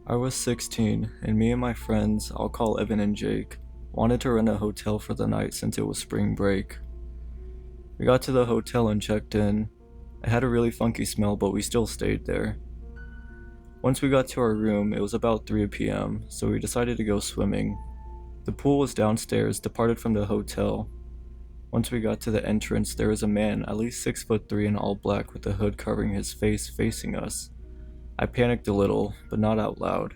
I was 16, and me and my friends, I'll call Evan and Jake, wanted to rent a hotel for the night since it was spring break. We got to the hotel and checked in. It had a really funky smell, but we still stayed there. Once we got to our room, it was about 3 p.m., so we decided to go swimming. The pool was downstairs, departed from the hotel. Once we got to the entrance, there was a man at least 6'3" in all black with a hood covering his face facing us. I panicked a little, but not out loud.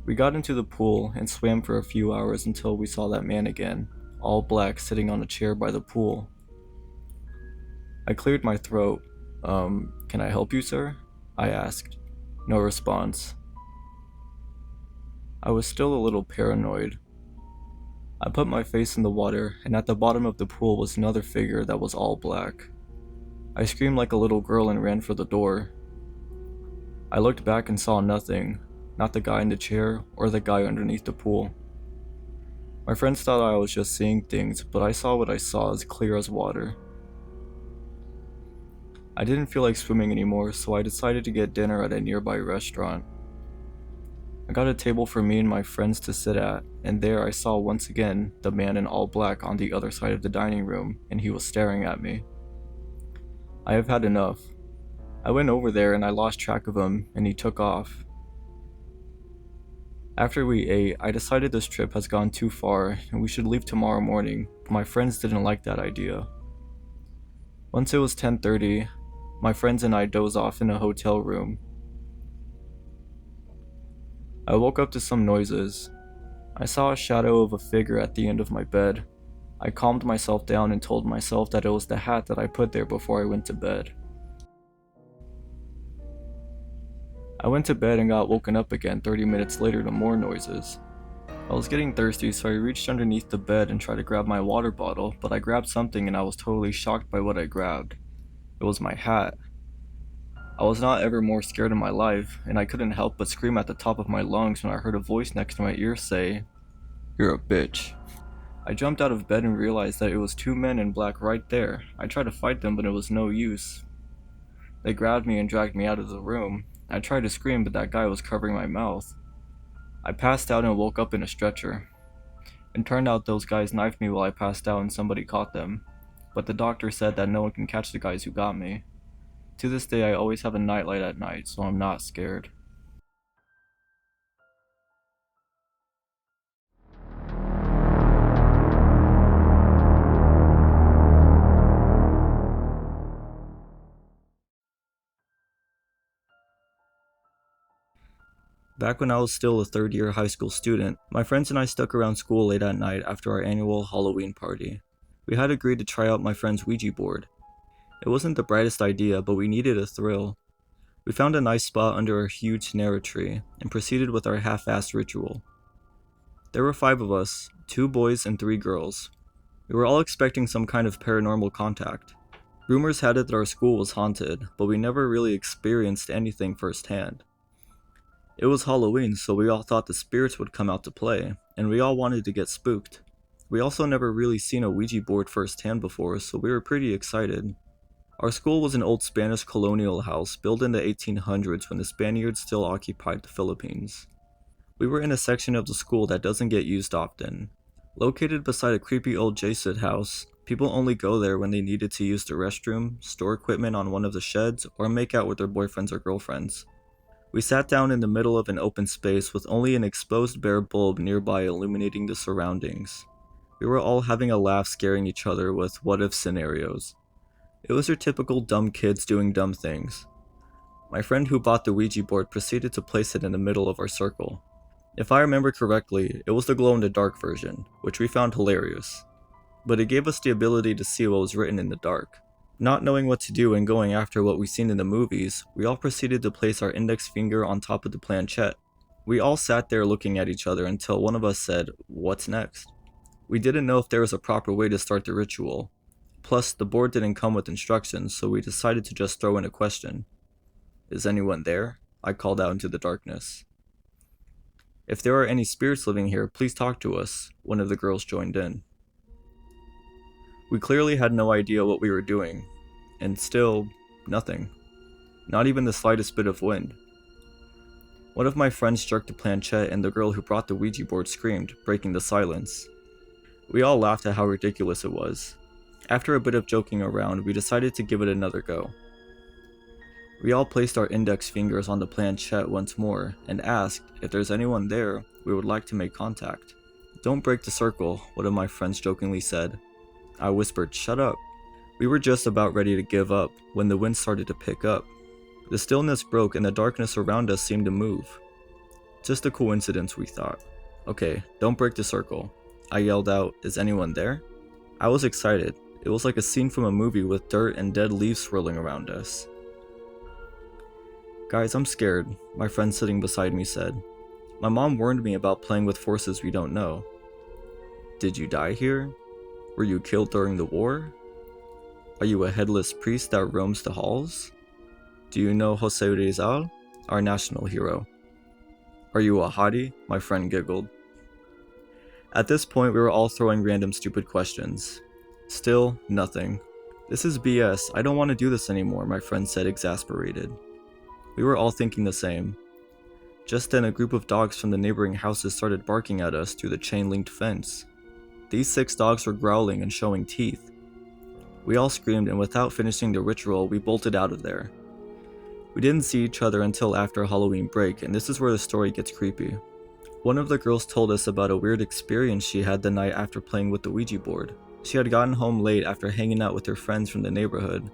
We got into the pool and swam for a few hours until we saw that man again, all black, sitting on a chair by the pool. I cleared my throat. Can I help you, sir? I asked. No response. I was still a little paranoid. I put my face in the water, and at the bottom of the pool was another figure that was all black. I screamed like a little girl and ran for the door. I looked back and saw nothing, not the guy in the chair or the guy underneath the pool. My friends thought I was just seeing things, but I saw what I saw as clear as water. I didn't feel like swimming anymore, so I decided to get dinner at a nearby restaurant. I got a table for me and my friends to sit at, and there I saw once again the man in all black on the other side of the dining room, and he was staring at me. I have had enough. I went over there and I lost track of him, and he took off. After we ate, I decided this trip has gone too far and we should leave tomorrow morning, but my friends didn't like that idea. Once it was 10:30, my friends and I dozed off in a hotel room. I woke up to some noises. I saw a shadow of a figure at the end of my bed. I calmed myself down and told myself that it was the hat that I put there before I went to bed. I went to bed and got woken up again 30 minutes later to more noises. I was getting thirsty, so I reached underneath the bed and tried to grab my water bottle, but I grabbed something and I was totally shocked by what I grabbed. It was my hat. I was not ever more scared in my life, and I couldn't help but scream at the top of my lungs when I heard a voice next to my ear say, "You're a bitch." I jumped out of bed and realized that it was two men in black right there. I tried to fight them, but it was no use. They grabbed me and dragged me out of the room. I tried to scream, but that guy was covering my mouth. I passed out and woke up in a stretcher. It turned out those guys knifed me while I passed out and somebody caught them. But the doctor said that no one can catch the guys who got me. To this day, I always have a nightlight at night, so I'm not scared. Back when I was still a third-year high school student, my friends and I stuck around school late at night after our annual Halloween party. We had agreed to try out my friend's Ouija board. It wasn't the brightest idea, but we needed a thrill. We found a nice spot under a huge Sonera tree and proceeded with our half-assed ritual. There were 5 of us, 2 boys and 3 girls. We were all expecting some kind of paranormal contact. Rumors had it that our school was haunted, but we never really experienced anything firsthand. It was Halloween, so we all thought the spirits would come out to play, and we all wanted to get spooked. We also never really seen a Ouija board firsthand before, so we were pretty excited. Our school was an old Spanish colonial house built in the 1800s when the Spaniards still occupied the Philippines. We were in a section of the school that doesn't get used often. Located beside a creepy old Jesuit house, people only go there when they needed to use the restroom, store equipment on one of the sheds, or make out with their boyfriends or girlfriends. We sat down in the middle of an open space with only an exposed bare bulb nearby illuminating the surroundings. We were all having a laugh, scaring each other with what-if scenarios. It was your typical dumb kids doing dumb things. My friend who bought the Ouija board proceeded to place it in the middle of our circle. If I remember correctly, it was the glow-in-the-dark version, which we found hilarious. But it gave us the ability to see what was written in the dark. Not knowing what to do and going after what we've seen in the movies, we all proceeded to place our index finger on top of the planchette. We all sat there looking at each other until one of us said, "What's next?" We didn't know if there was a proper way to start the ritual. Plus, the board didn't come with instructions, so we decided to just throw in a question. "Is anyone there?" I called out into the darkness. "If there are any spirits living here, please talk to us," one of the girls joined in. We clearly had no idea what we were doing, and still, nothing. Not even the slightest bit of wind. One of my friends jerked the planchette and the girl who brought the Ouija board screamed, breaking the silence. We all laughed at how ridiculous it was. After a bit of joking around, we decided to give it another go. We all placed our index fingers on the planchette once more and asked if there's anyone there we would like to make contact. "Don't break the circle," one of my friends jokingly said. I whispered, "Shut up." We were just about ready to give up when the wind started to pick up. The stillness broke and the darkness around us seemed to move. Just a coincidence, we thought. "Okay, don't break the circle." I yelled out, "Is anyone there?" I was excited. It was like a scene from a movie with dirt and dead leaves swirling around us. "Guys, I'm scared," my friend sitting beside me said. "My mom warned me about playing with forces we don't know." "Did you die here? Were you killed during the war? Are you a headless priest that roams the halls? Do you know Jose Rizal, our national hero? Are you a hottie?" my friend giggled. At this point, we were all throwing random stupid questions. Still, nothing. "This is BS, I don't want to do this anymore," my friend said, exasperated. We were all thinking the same. Just then, a group of dogs from the neighboring houses started barking at us through the chain-linked fence. These 6 dogs were growling and showing teeth. We all screamed, and without finishing the ritual, we bolted out of there. We didn't see each other until after Halloween break, and this is where the story gets creepy. One of the girls told us about a weird experience she had the night after playing with the Ouija board. She had gotten home late after hanging out with her friends from the neighborhood,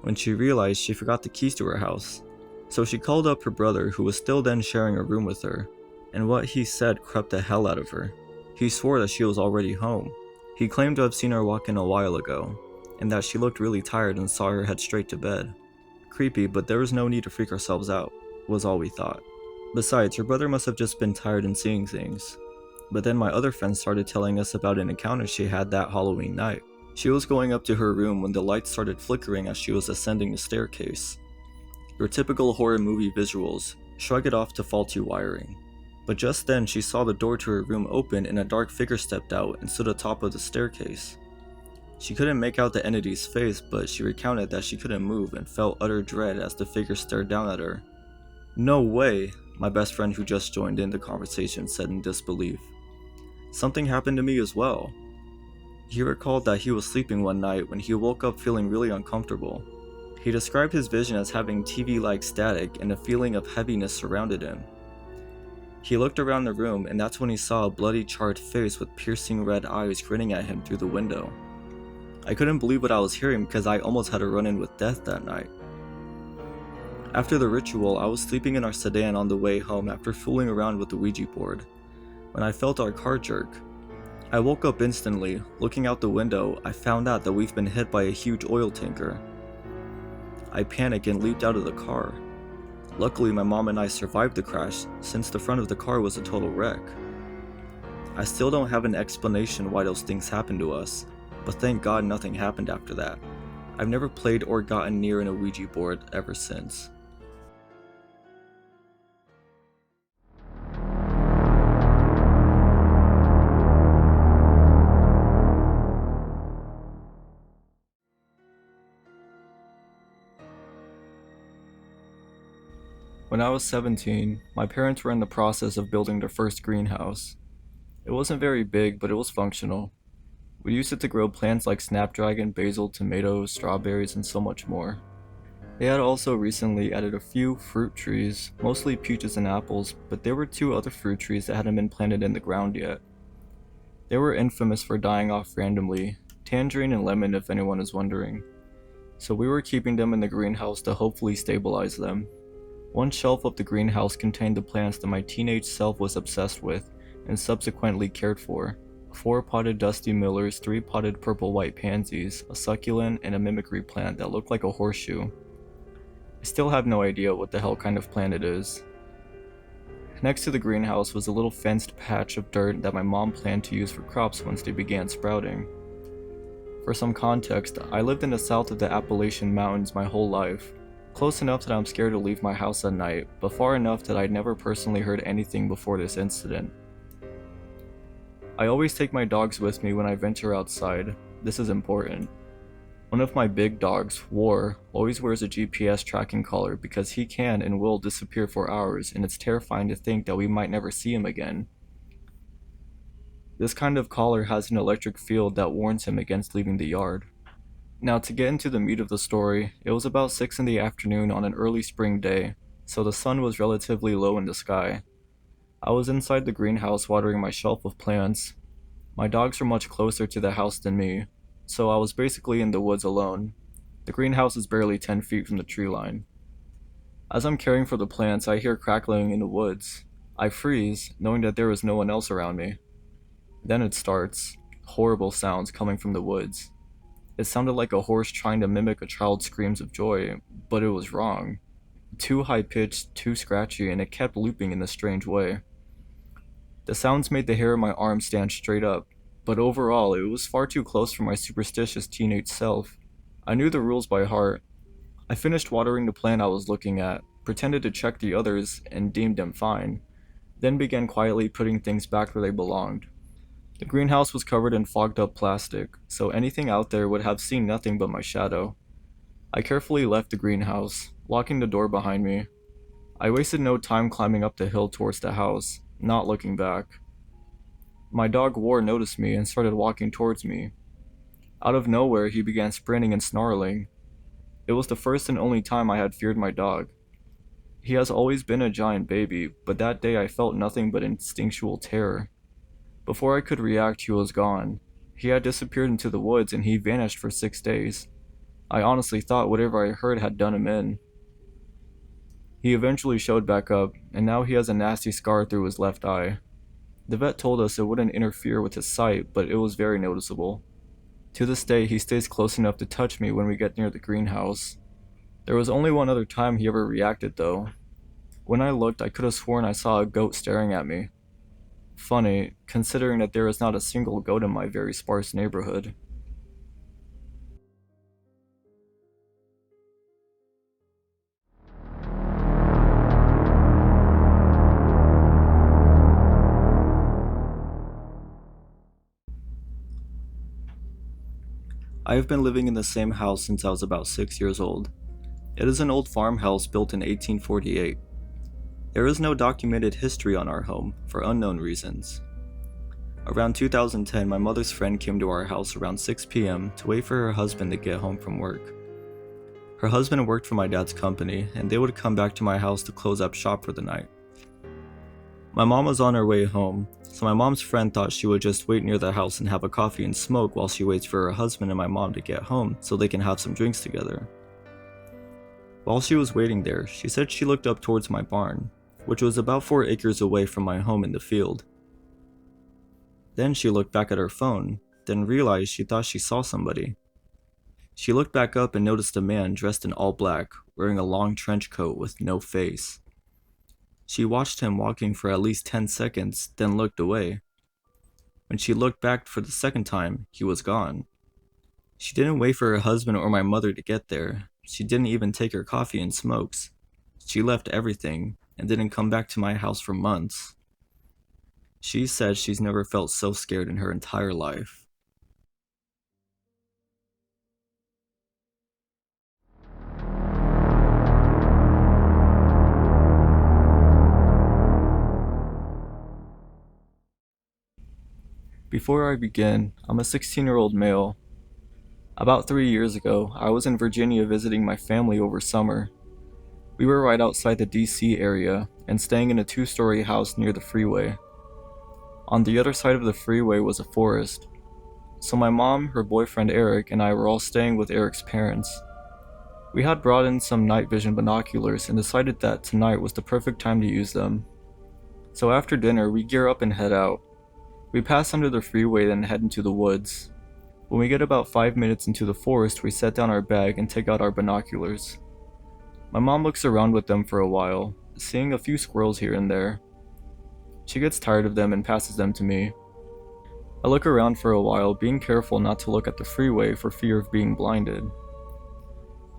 when she realized she forgot the keys to her house. So she called up her brother, who was still then sharing a room with her, and what he said crept the hell out of her. He swore that she was already home. He claimed to have seen her walk in a while ago, and that she looked really tired and saw her head straight to bed. Creepy, but there was no need to freak ourselves out, was all we thought. Besides, her brother must have just been tired and seeing things. But then my other friends started telling us about an encounter she had that Halloween night. She was going up to her room when the lights started flickering as she was ascending the staircase. Your typical horror movie visuals, shrug it off to faulty wiring. But just then she saw the door to her room open and a dark figure stepped out and stood atop of the staircase. She couldn't make out the entity's face, but she recounted that she couldn't move and felt utter dread as the figure stared down at her. "No way," my best friend who just joined in the conversation said in disbelief. "Something happened to me as well." He recalled that he was sleeping one night when he woke up feeling really uncomfortable. He described his vision as having TV-like static and a feeling of heaviness surrounded him. He looked around the room and that's when he saw a bloody charred face with piercing red eyes grinning at him through the window. I couldn't believe what I was hearing because I almost had a run-in with death that night. After the ritual, I was sleeping in our sedan on the way home after fooling around with the Ouija board, when I felt our car jerk. I woke up instantly. Looking out the window, I found out that we've been hit by a huge oil tanker. I panicked and leaped out of the car. Luckily, my mom and I survived the crash, since the front of the car was a total wreck. I still don't have an explanation why those things happened to us, but thank God nothing happened after that. I've never played or gotten near a Ouija board ever since. When I was 17, my parents were in the process of building their first greenhouse. It wasn't very big, but it was functional. We used it to grow plants like snapdragon, basil, tomatoes, strawberries, and so much more. They had also recently added a few fruit trees, mostly peaches and apples, but there were 2 other fruit trees that hadn't been planted in the ground yet. They were infamous for dying off randomly, tangerine and lemon if anyone is wondering. So we were keeping them in the greenhouse to hopefully stabilize them. One shelf of the greenhouse contained the plants that my teenage self was obsessed with and subsequently cared for. 4 potted dusty millers, 3 potted purple-white pansies, a succulent, and a mimicry plant that looked like a horseshoe. I still have no idea what the hell kind of plant it is. Next to the greenhouse was a little fenced patch of dirt that my mom planned to use for crops once they began sprouting. For some context, I lived in the south of the Appalachian Mountains my whole life. Close enough that I'm scared to leave my house at night, but far enough that I'd never personally heard anything before this incident. I always take my dogs with me when I venture outside. This is important. One of my big dogs, War, always wears a GPS tracking collar because he can and will disappear for hours, and it's terrifying to think that we might never see him again. This kind of collar has an electric field that warns him against leaving the yard. Now, to get into the meat of the story, it was about 6 in the afternoon on an early spring day, so the sun was relatively low in the sky. I was inside the greenhouse watering my shelf of plants. My dogs are much closer to the house than me, so I was basically in the woods alone. The greenhouse is barely 10 feet from the tree line. As I'm caring for the plants, I hear crackling in the woods. I freeze, knowing that there is no one else around me. Then it starts, horrible sounds coming from the woods. It sounded like a horse trying to mimic a child's screams of joy, but it was wrong. Too high-pitched, too scratchy, and it kept looping in a strange way. The sounds made the hair on my arm stand straight up, but overall, it was far too close for my superstitious teenage self. I knew the rules by heart. I finished watering the plant I was looking at, pretended to check the others, and deemed them fine, then began quietly putting things back where they belonged. The greenhouse was covered in fogged up plastic, so anything out there would have seen nothing but my shadow. I carefully left the greenhouse, locking the door behind me. I wasted no time climbing up the hill towards the house, not looking back. My dog War noticed me and started walking towards me. Out of nowhere, he began sprinting and snarling. It was the first and only time I had feared my dog. He has always been a giant baby, but that day I felt nothing but instinctual terror. Before I could react, he was gone. He had disappeared into the woods and he vanished for 6 days. I honestly thought whatever I heard had done him in. He eventually showed back up, and now he has a nasty scar through his left eye. The vet told us it wouldn't interfere with his sight, but it was very noticeable. To this day, he stays close enough to touch me when we get near the greenhouse. There was only one other time he ever reacted though. When I looked, I could have sworn I saw a goat staring at me. Funny, considering that there is not a single goat in my very sparse neighborhood. I have been living in the same house since I was about 6 years old. It is an old farmhouse built in 1848. There is no documented history on our home, for unknown reasons. Around 2010, my mother's friend came to our house around 6 p.m. to wait for her husband to get home from work. Her husband worked for my dad's company, and they would come back to my house to close up shop for the night. My mom was on her way home, so my mom's friend thought she would just wait near the house and have a coffee and smoke while she waits for her husband and my mom to get home so they can have some drinks together. While she was waiting there, she said she looked up towards my barn, which was about 4 acres away from my home in the field. Then she looked back at her phone, then realized she thought she saw somebody. She looked back up and noticed a man dressed in all black, wearing a long trench coat with no face. She watched him walking for at least 10 seconds, then looked away. When she looked back for the second time, he was gone. She didn't wait for her husband or my mother to get there. She didn't even take her coffee and smokes. She left everything and didn't come back to my house for months. She said she's never felt so scared in her entire life. Before I begin, I'm a 16-year-old male. About 3 years ago, I was in Virginia visiting my family over summer. We were right outside the DC area and staying in a 2-story house near the freeway. On the other side of the freeway was a forest. So my mom, her boyfriend Eric, and I were all staying with Eric's parents. We had brought in some night vision binoculars and decided that tonight was the perfect time to use them. So after dinner, we gear up and head out. We pass under the freeway then head into the woods. When we get about 5 minutes into the forest, we set down our bag and take out our binoculars. My mom looks around with them for a while, seeing a few squirrels here and there. She gets tired of them and passes them to me. I look around for a while, being careful not to look at the freeway for fear of being blinded.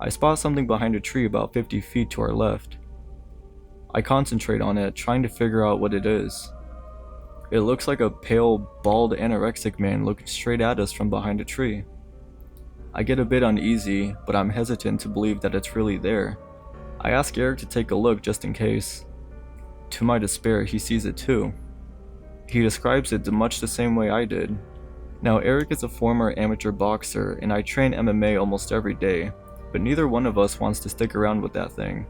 I spot something behind a tree about 50 feet to our left. I concentrate on it, trying to figure out what it is. It looks like a pale, bald, anorexic man looking straight at us from behind a tree. I get a bit uneasy, but I'm hesitant to believe that it's really there. I ask Eric to take a look just in case. To my despair, he sees it too. He describes it much the same way I did. Now, Eric is a former amateur boxer, and I train MMA almost every day, but neither one of us wants to stick around with that thing.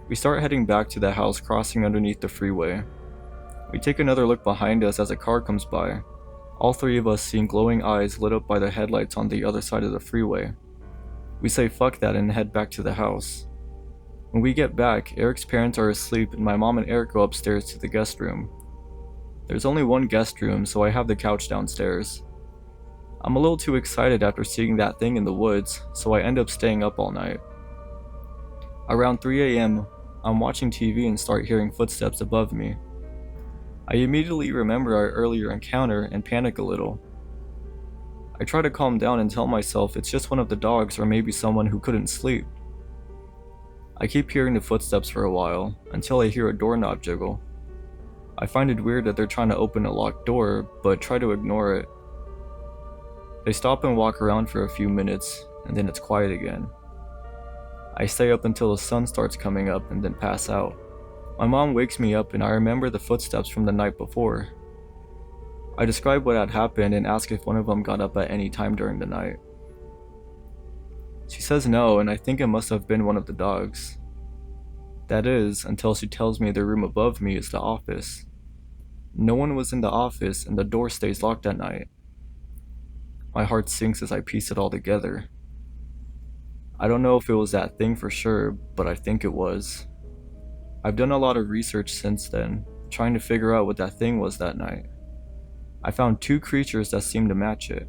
We start heading back to the house, crossing underneath the freeway. We take another look behind us as a car comes by, all three of us seeing glowing eyes lit up by the headlights on the other side of the freeway. We say fuck that and head back to the house. When we get back, Eric's parents are asleep and my mom and Eric go upstairs to the guest room. There's only one guest room, so I have the couch downstairs. I'm a little too excited after seeing that thing in the woods, so I end up staying up all night. Around 3 a.m., I'm watching TV and start hearing footsteps above me. I immediately remember our earlier encounter and panic a little. I try to calm down and tell myself it's just one of the dogs or maybe someone who couldn't sleep. I keep hearing the footsteps for a while, until I hear a doorknob jiggle. I find it weird that they're trying to open a locked door, but try to ignore it. They stop and walk around for a few minutes, and then it's quiet again. I stay up until the sun starts coming up and then pass out. My mom wakes me up and I remember the footsteps from the night before. I describe what had happened and ask if one of them got up at any time during the night. She says no, and I think it must have been one of the dogs. That is, until she tells me the room above me is the office. No one was in the office and the door stays locked at night. My heart sinks as I piece it all together. I don't know if it was that thing for sure, but I think it was. I've done a lot of research since then, trying to figure out what that thing was that night. I found two creatures that seemed to match it.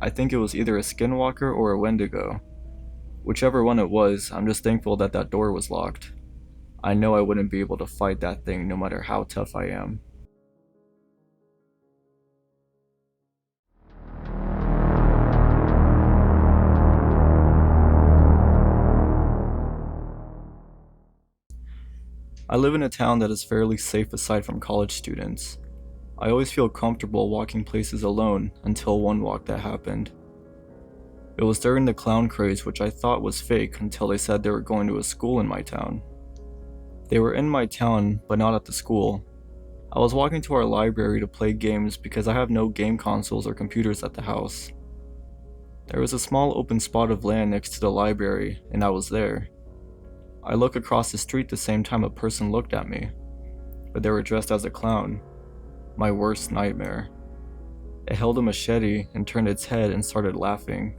I think it was either a skinwalker or a wendigo. Whichever one it was, I'm just thankful that that door was locked. I know I wouldn't be able to fight that thing no matter how tough I am. I live in a town that is fairly safe aside from college students. I always feel comfortable walking places alone until one walk that happened. It was during the clown craze, which I thought was fake until they said they were going to a school in my town. They were in my town, but not at the school. I was walking to our library to play games because I have no game consoles or computers at the house. There was a small open spot of land next to the library, and I was there. I look across the street the same time a person looked at me, but they were dressed as a clown. My worst nightmare. It held a machete and turned its head and started laughing.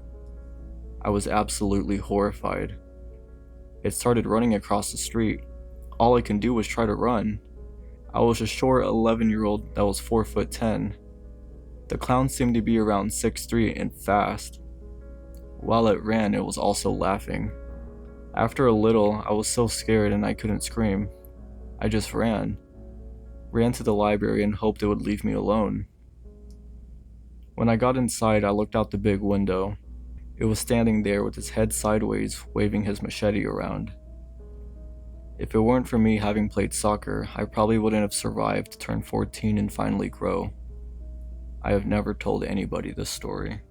I was absolutely horrified. It started running across the street. All I can do was try to run. I was a short 11-year-old that was 4'10". The clown seemed to be around 6'3" and fast. While it ran, it was also laughing. After a little, I was so scared and I couldn't scream. I just ran to the library and hoped it would leave me alone. When I got inside, I looked out the big window. It was standing there with its head sideways, waving his machete around. If it weren't for me having played soccer, I probably wouldn't have survived to turn 14 and finally grow. I have never told anybody this story.